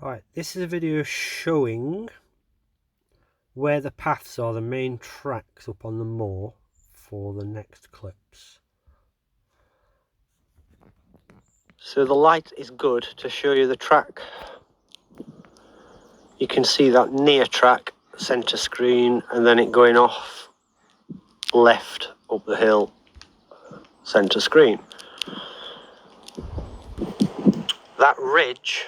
Right, this is a video showing where the paths are, the main tracks up on the moor for the next clips. So the light is good to show you the track. You can see that near track, centre screen, and then it going off left up the hill, centre screen. That ridge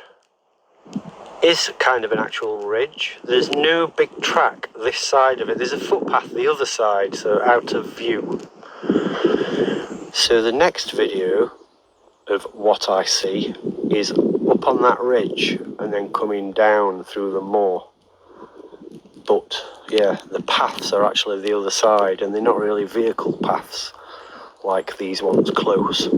is kind of an actual ridge. There's no big track this side of it. There's a footpath the other side, so out of view. So the next video of what I see is up on that ridge and then coming down through the moor. But yeah, the paths are actually the other side, and they're not really vehicle paths like these ones close.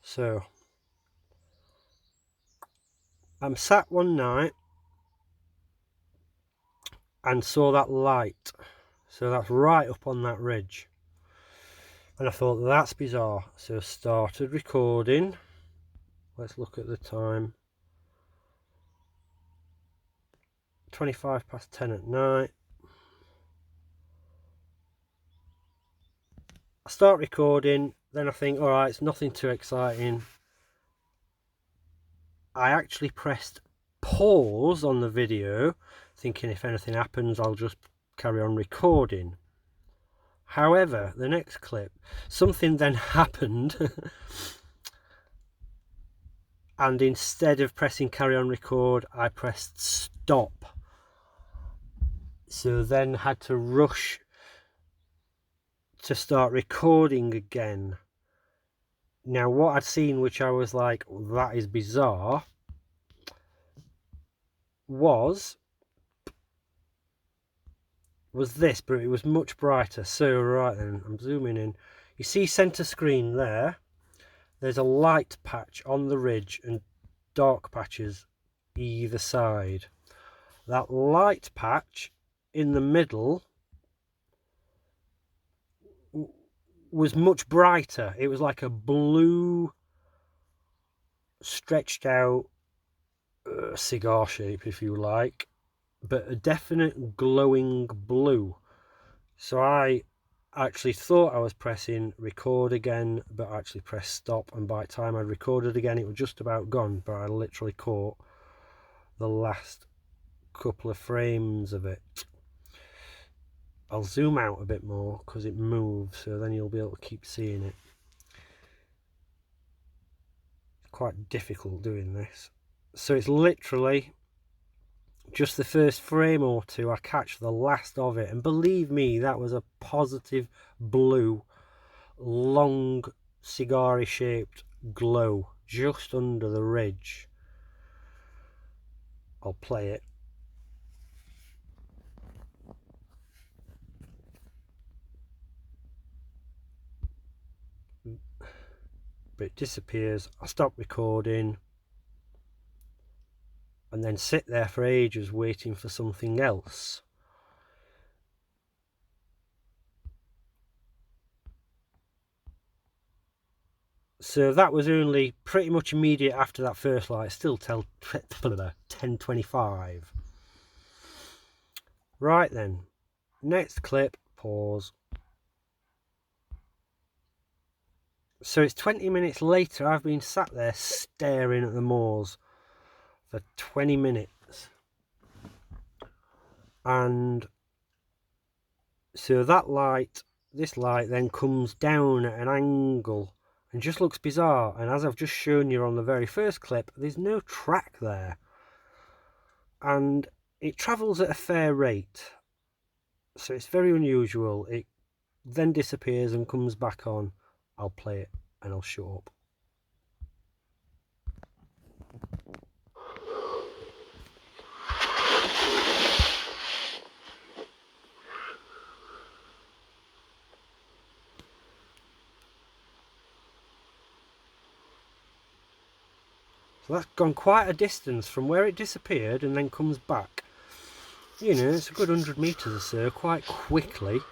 So I'm sat one night and saw that light. So that's right up on that ridge. And I thought, that's bizarre. So I started recording. Let's look at the time. 10:25 at night. I start recording, then I think, alright, it's nothing too exciting. I actually pressed pause on the video, thinking if anything happens, I'll just carry on recording. However, the next clip, something then happened, and instead of pressing carry on record, I pressed stop. So then had to rush to start recording again. Now what I'd seen, which I was like, that is bizarre, was this, but it was much brighter. So right then, I'm zooming in. You see center screen there, there's a light patch on the ridge and dark patches either side. That light patch in the middle was much brighter. It was like a blue stretched out cigar shape, if you like, but a definite glowing blue. So I actually thought I was pressing record again, but I actually pressed stop, and by the time I recorded again it was just about gone, but I literally caught the last couple of frames of it. I'll zoom out a bit more because it moves, so then you'll be able to keep seeing it. It's quite difficult doing this. So it's literally just the first frame or two. I catch the last of it, and believe me, that was a positive blue, long cigar-y shaped glow just under the ridge. I'll play it. But it disappears. I stop recording and then sit there for ages waiting for something else. So that was only pretty much immediate after that first light. Still tell 10:25. Right then, next clip, pause. So it's 20 minutes later. I've been sat there staring at the moors for 20 minutes. And so that light, this light then comes down at an angle and just looks bizarre. And as I've just shown you on the very first clip, there's no track there. And it travels at a fair rate. So it's very unusual. It then disappears and comes back on. I'll play it and I'll shut up. So that's gone quite a distance from where it disappeared and then comes back. You know, it's a good 100 metres or so, quite quickly.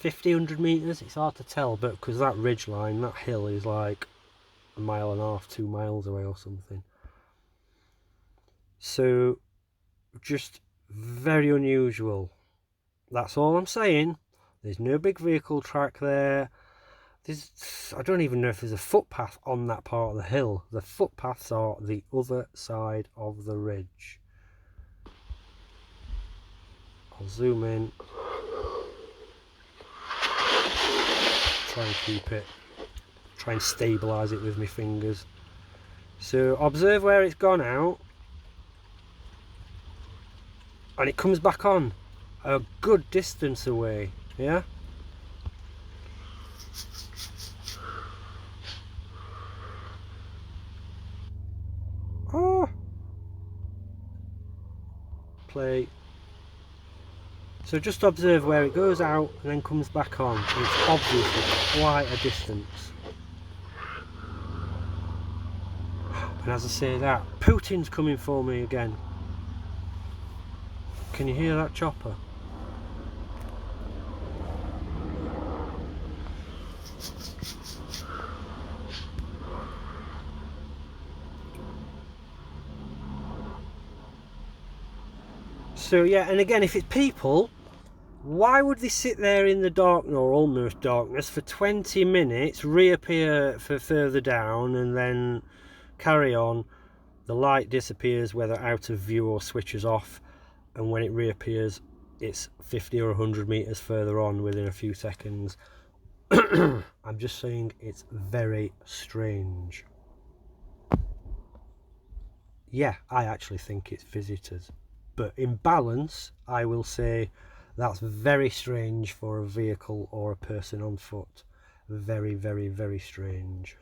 50, 100 metres, it's hard to tell, but because that ridge line, that hill is like a mile and a half, 2 miles away or something. So just very unusual. That's all I'm saying. There's no big vehicle track there. I don't even know if there's a footpath on that part of the hill. The footpaths are the other side of the ridge. I'll zoom in. Try and keep it. Try and stabilise it with my fingers. So observe where it's gone out. And it comes back on a good distance away. Yeah? Oh! Play. So just observe where it goes out and then comes back on. It's obviously quite a distance. And as I say that, Putin's coming for me again. Can you hear that chopper? So yeah, and again, if it's people, why would they sit there in the dark or almost darkness for 20 minutes, reappear for further down and then carry on? The light disappears, whether out of view or switches off, and when it reappears it's 50 or 100 meters further on within a few seconds. I'm just saying, it's very strange. Yeah, I actually think it's visitors. But in balance, I will say that's very strange for a vehicle or a person on foot. Very, very, very strange.